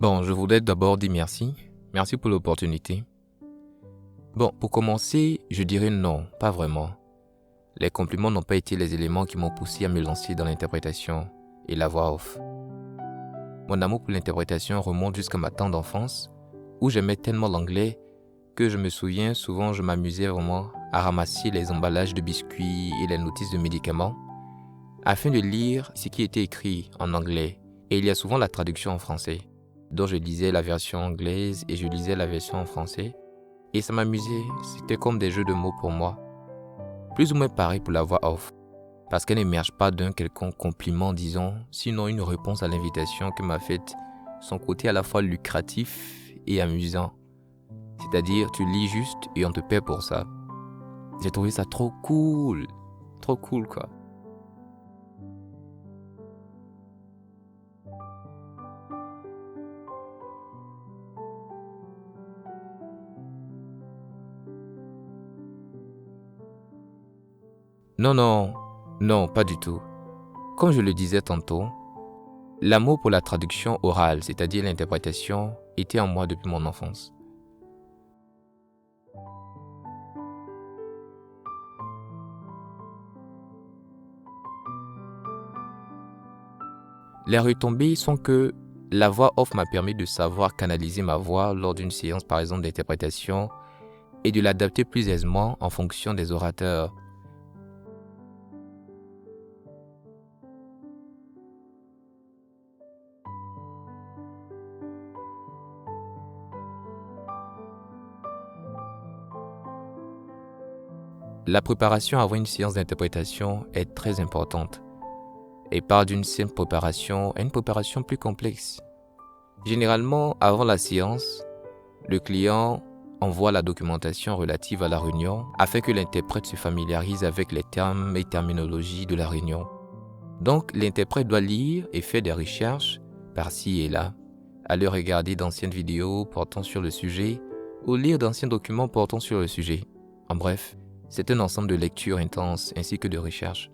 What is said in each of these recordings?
Bon, je voudrais d'abord dire merci. Merci pour l'opportunité. Bon, pour commencer, je dirais non, pas vraiment. Les compliments n'ont pas été les éléments qui m'ont poussé à me lancer dans l'interprétation et la voix off. Mon amour pour l'interprétation remonte jusqu'à ma tendre enfance, où j'aimais tellement l'anglais que je me souviens souvent je m'amusais vraiment à ramasser les emballages de biscuits et les notices de médicaments afin de lire ce qui était écrit en anglais. Et il y a souvent la traduction en français. Donc je lisais la version anglaise et je lisais la version en français. Et ça m'amusait, c'était comme des jeux de mots pour moi. Plus ou moins pareil pour la voix off. Parce qu'elle n'émerge pas d'un quelconque compliment, disons, sinon une réponse à l'invitation que m'a faite son côté à la fois lucratif et amusant. C'est-à-dire, tu lis juste et on te paie pour ça. J'ai trouvé ça trop cool quoi. Non, pas du tout. Comme je le disais tantôt, l'amour pour la traduction orale, c'est-à-dire l'interprétation, était en moi depuis mon enfance. Les retombées sont que la voix off m'a permis de savoir canaliser ma voix lors d'une séance par exemple d'interprétation et de l'adapter plus aisément en fonction des orateurs. La préparation avant une séance d'interprétation est très importante et part d'une simple préparation à une préparation plus complexe. Généralement, avant la séance, le client envoie la documentation relative à la réunion afin que l'interprète se familiarise avec les termes et terminologies de la réunion. Donc, l'interprète doit lire et faire des recherches par-ci et là, aller regarder d'anciennes vidéos portant sur le sujet ou lire d'anciens documents portant sur le sujet. En bref, c'est un ensemble de lectures intenses ainsi que de recherches.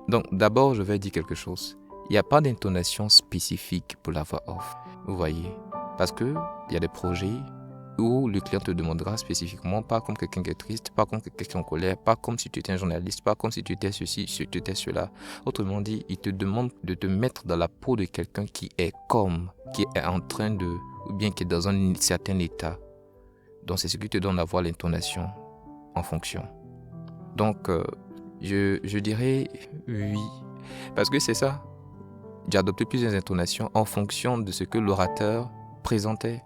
Donc, d'abord, je vais dire quelque chose. Il n'y a pas d'intonation spécifique pour la voix off. Vous voyez? Parce qu'il y a des projets où le client te demandera spécifiquement, pas comme quelqu'un qui est triste, pas comme quelqu'un qui est en colère, pas comme si tu étais un journaliste, pas comme si tu étais ceci, si tu étais cela. Autrement dit, il te demande de te mettre dans la peau de quelqu'un qui est en train de, ou bien qui est dans un certain état. Donc, c'est ce qui te donne à voir l'intonation en fonction. Donc, je dirais oui, parce que c'est ça. J'ai adopté plusieurs intonations en fonction de ce que l'orateur présentait.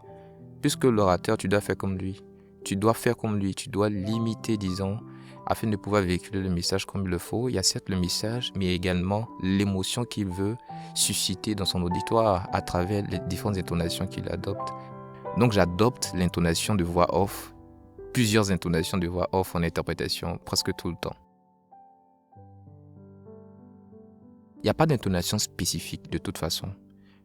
Puisque l'orateur, tu dois faire comme lui. Tu dois faire comme lui, tu dois l'imiter, disons, afin de pouvoir véhiculer le message comme il le faut. Il y a certes le message, mais également l'émotion qu'il veut susciter dans son auditoire à travers les différentes intonations qu'il adopte. Donc j'adopte l'intonation de voix off, plusieurs intonations de voix off en interprétation, presque tout le temps. Il n'y a pas d'intonation spécifique de toute façon.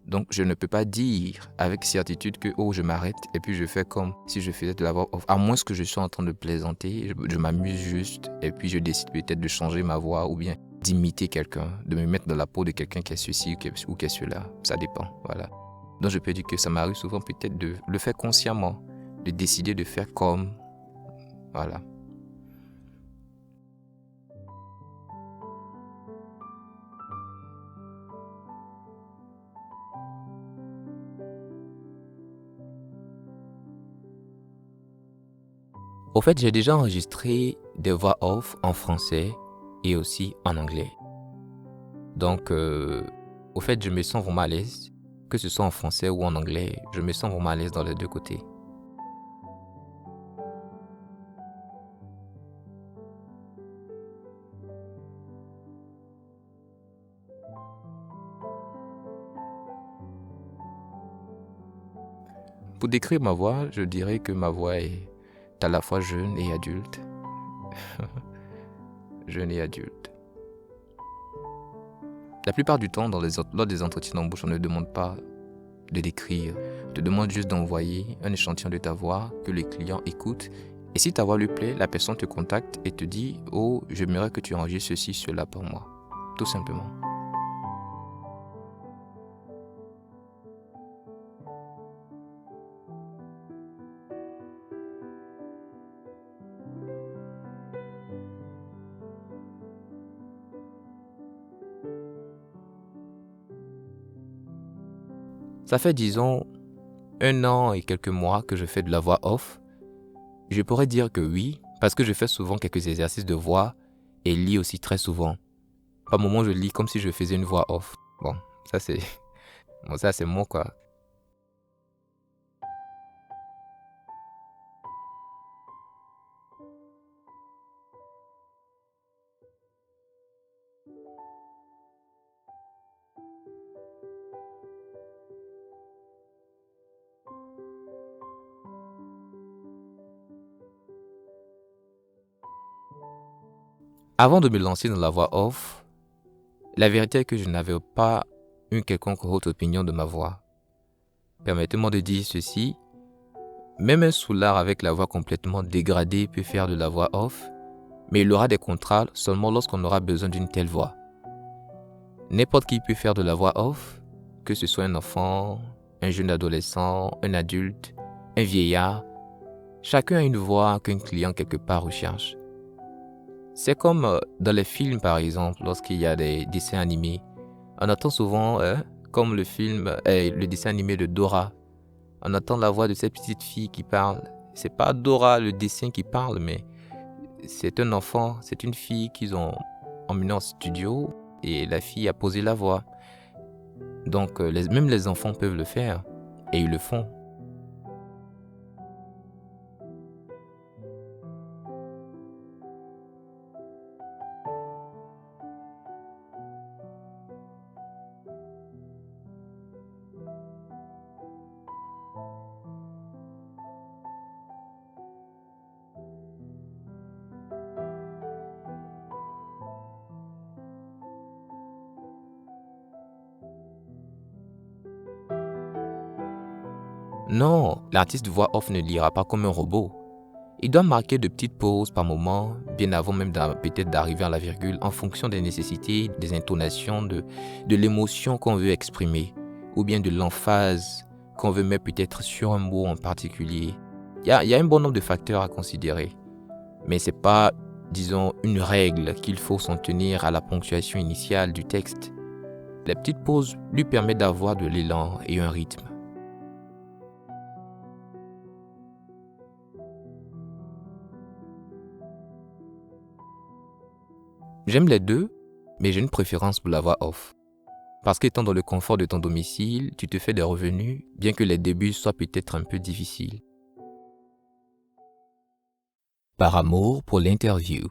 Donc, je ne peux pas dire avec certitude que je m'arrête et puis je fais comme si je faisais de la voix off. À moins que je sois en train de plaisanter, je m'amuse juste et puis je décide peut-être de changer ma voix ou bien d'imiter quelqu'un, de me mettre dans la peau de quelqu'un qui est ceci ou qui est cela. Ça dépend, voilà. Donc, je peux dire que ça m'arrive souvent peut-être de le faire consciemment, de décider de faire comme, voilà. Au fait, j'ai déjà enregistré des voix off en français et aussi en anglais. Donc, au fait, je me sens vraiment à l'aise, que ce soit en français ou en anglais, je me sens vraiment à l'aise dans les deux côtés. Pour décrire ma voix, je dirais que ma voix est à la fois jeune et adulte. Jeune et adulte. La plupart du temps, lors des entretiens d'embauche, on ne demande pas de décrire. On te demande juste d'envoyer un échantillon de ta voix que les clients écoutent Et si ta voix lui plaît, la personne te contacte et te dit « Oh, j'aimerais que tu enregistres ceci, cela pour moi. » Tout simplement. Ça fait, disons, 1 an et quelques mois que je fais de la voix off. Je pourrais dire que oui, parce que je fais souvent quelques exercices de voix et lis aussi très souvent. Par moments, je lis comme si je faisais une voix off. Bon, ça c'est bon, ça c'est moi quoi. Avant de me lancer dans la voix off, la vérité est que je n'avais pas une quelconque haute opinion de ma voix. Permettez-moi de dire ceci, même un soulard avec la voix complètement dégradée peut faire de la voix off, mais il aura des contrats seulement lorsqu'on aura besoin d'une telle voix. N'importe qui peut faire de la voix off, que ce soit un enfant, un jeune adolescent, un adulte, un vieillard. Chacun a une voix qu'un client quelque part recherche. C'est comme dans les films par exemple, lorsqu'il y a des dessins animés. On entend souvent, comme le dessin animé de Dora. On entend la voix de cette petite fille qui parle. C'est pas Dora le dessin qui parle, mais c'est un enfant, c'est une fille qu'ils ont emmenée en studio et la fille a posé la voix. Donc même les enfants peuvent le faire et ils le font. Non, l'artiste voix off ne lira pas comme un robot. Il doit marquer de petites pauses par moment, bien avant même peut-être d'arriver à la virgule, en fonction des nécessités, des intonations, de l'émotion qu'on veut exprimer, ou bien de l'emphase qu'on veut mettre peut-être sur un mot en particulier. Il y a un bon nombre de facteurs à considérer, mais c'est pas, disons, une règle qu'il faut s'en tenir à la ponctuation initiale du texte. Les petites pauses lui permettent d'avoir de l'élan et un rythme. J'aime les deux, mais j'ai une préférence pour la voix off. Parce qu'étant dans le confort de ton domicile, tu te fais des revenus, bien que les débuts soient peut-être un peu difficiles. Par amour pour l'interview.